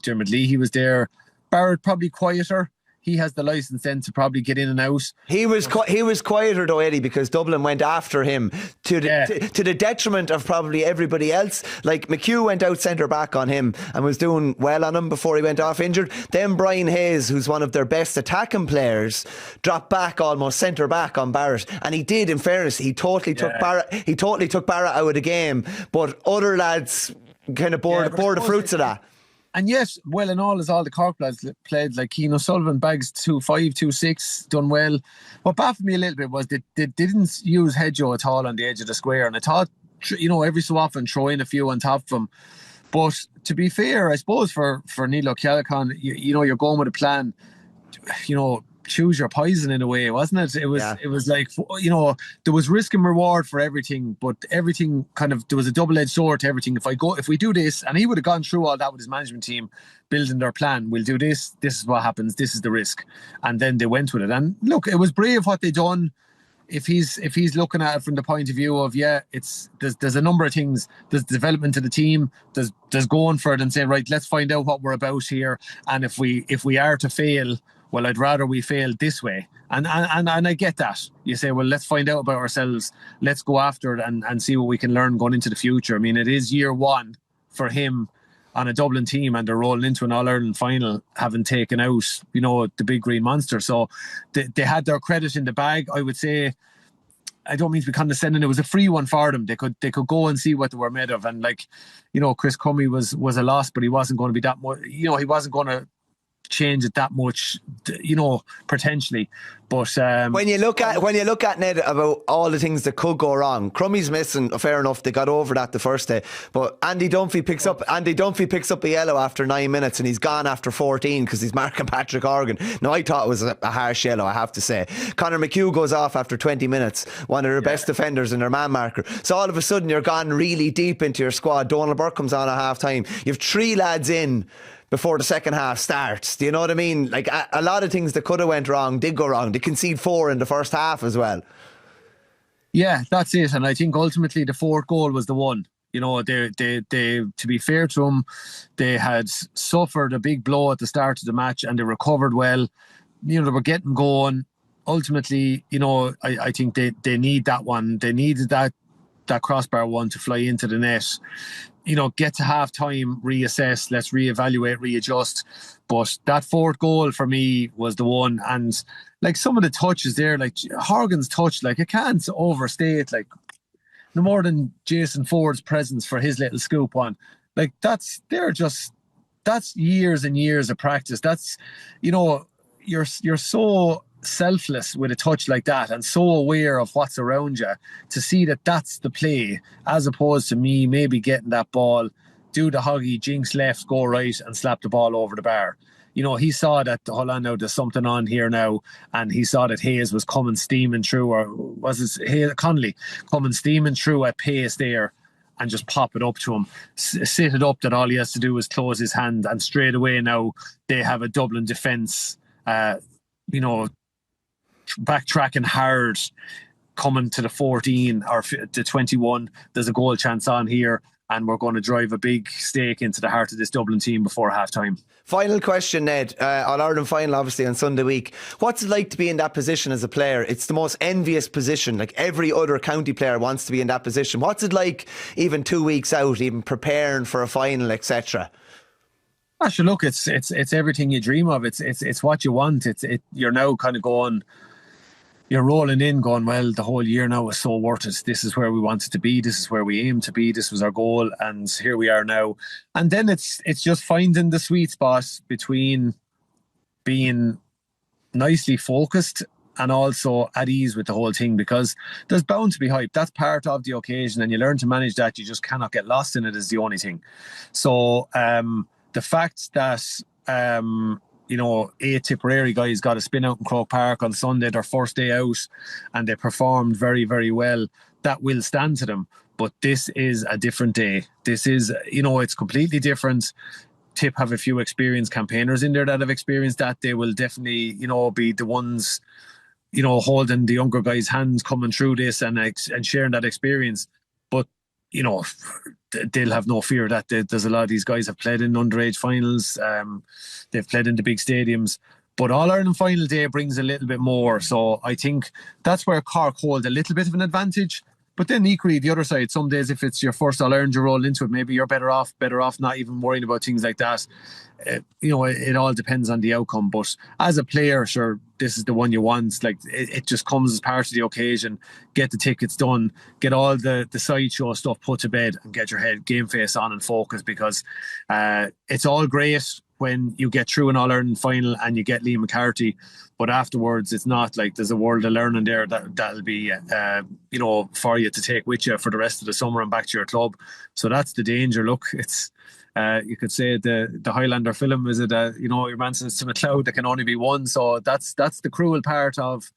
Dermot Leahy was there. Barrett probably quieter. He has the licence then to probably get in and out. He was quieter though, Eddie, because Dublin went after him to the detriment of probably everybody else. Like, McHugh went out centre back on him and was doing well on him before he went off injured. Then Brian Hayes, who's one of their best attacking players, dropped back almost centre back on Barrett, and he did. In fairness, he totally took Barrett out of the game. But other lads kind of bore the fruits of that. And yes, well and all, as all the Cork lads played, like Keane O'Sullivan, Bags 2-5, 2-6, done well. What baffled me a little bit was they didn't use Hedgehoe at all on the edge of the square. And I thought, every so often throw in a few on top of them. But to be fair, I suppose for Neil O'Callaghan, you're going with a plan, choose your poison in a way, wasn't it? It was like, there was risk and reward for everything, but everything kind of, there was a double-edged sword to everything. If we do this, and he would have gone through all that with his management team, building their plan, we'll do this is what happens, this is the risk. And then they went with it. And look, it was brave what they done. If he's looking at it from the point of view of, there's a number of things. There's development of the team. There's going for it and saying, right, let's find out what we're about here. And if we are to fail, well, I'd rather we fail this way. And I get that. You say, well, let's find out about ourselves. Let's go after it and see what we can learn going into the future. I mean, it is year 1 for him on a Dublin team, and they're rolling into an All-Ireland final, having taken out, the big green monster. So they had their credit in the bag. I would say, I don't mean to be condescending, it was a free one for them. They could go and see what they were made of. And Chris Cummey was a loss, but he wasn't going to be that much, he wasn't going to change it that much, potentially. But when you look at Ned about all the things that could go wrong, Crummie's missing. Fair enough, they got over that the first day. But Andy Dunphy picks up a yellow after 9 minutes, and he's gone after 14 because he's marking Patrick Organ. Now, I thought it was a harsh yellow, I have to say. Conor McHugh goes off after 20 minutes, one of their best defenders in their man marker. So all of a sudden you're gone really deep into your squad. Donal Burke comes on at half time. You've 3 lads in before the second half starts. Do you know what I mean? Like, a lot of things that could have went wrong did go wrong. They concede 4 in the first half as well. Yeah, that's it. And I think ultimately the 4th goal was the one. They to be fair to them, they had suffered a big blow at the start of the match and they recovered well. They were getting going. Ultimately, I think they need that one. They needed that crossbar one to fly into the net. Get to half time, reassess, let's reevaluate, readjust. But that 4th goal for me was the one. And like some of the touches there, like Horgan's touch, like I can't overstate, like no more than Jason Ford's presence for his little scoop one. Like that's years and years of practice. That's, you're so selfless with a touch like that and so aware of what's around you to see that that's the play, as opposed to me maybe getting that ball, do the huggy, jinx left, go right and slap the ball over the bar. He saw that, hold on now, there's something on here now, and he saw that Hayes was coming steaming through, or was it Connolly coming steaming through at pace there, and just pop it up to him, sit it up that all he has to do is close his hand, and straight away now they have a Dublin defence backtracking hard, coming to the 14 or the 21. There's a goal chance on here, and we're going to drive a big stake into the heart of this Dublin team before half time. Final question, Ned. All-Ireland final obviously on Sunday week. What's it like to be in that position as a player? It's the most envious position. Like, every other county player wants to be in that position. What's it like even 2 weeks out, even preparing for a final, etc.? Actually, look, it's everything you dream of. It's what you want. You're now kind of going, you're rolling in going, well, the whole year now is so worth it. This is where we wanted to be. This is where we aim to be. This was our goal. And here we are now. And then it's just finding the sweet spot between being nicely focused and also at ease with the whole thing, because there's bound to be hype. That's part of the occasion, and you learn to manage that. You just cannot get lost in it is the only thing. So the fact that Tipperary guys got a spin out in Croke Park on Sunday, their first day out, and they performed very, very well, that will stand to them. But this is a different day. This is, it's completely different. Tipp have a few experienced campaigners in there that have experienced that. They will definitely, be the ones, holding the younger guys' hands coming through this and sharing that experience. But, they'll have no fear that there's a lot of these guys have played in underage finals. They've played in the big stadiums. But All-Ireland final day brings a little bit more. So I think that's where Cork hold a little bit of an advantage. But then equally, the other side, some days if it's your first All-Ireland you roll into it, maybe you're better off not even worrying about things like that. It all depends on the outcome. But as a player, sure, this is the one you want. Like, it just comes as part of the occasion. Get the tickets done, get all the sideshow stuff put to bed, and get your head game face on and focus, because it's all great when you get through an All-Ireland final and you get Liam McCarthy, but afterwards it's not like there's a world of learning there that'll be for you to take with you for the rest of the summer and back to your club. So that's the danger. Look, it's you could say the Highlander film, is it your man says to McLeod there can only be one. So that's the cruel part of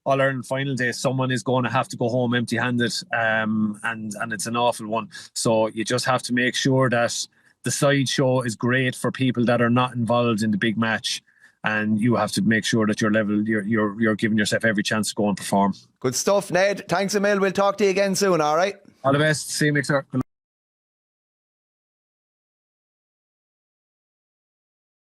All-Ireland final day. Someone is going to have to go home empty-handed, and it's an awful one. So you just have to make sure that the sideshow is great for people that are not involved in the big match, and you have to make sure that you're giving yourself every chance to go and perform. Good stuff, Ned. Thanks a mil. We'll talk to you again soon, all right? All the best. See you, Mixer. Good luck.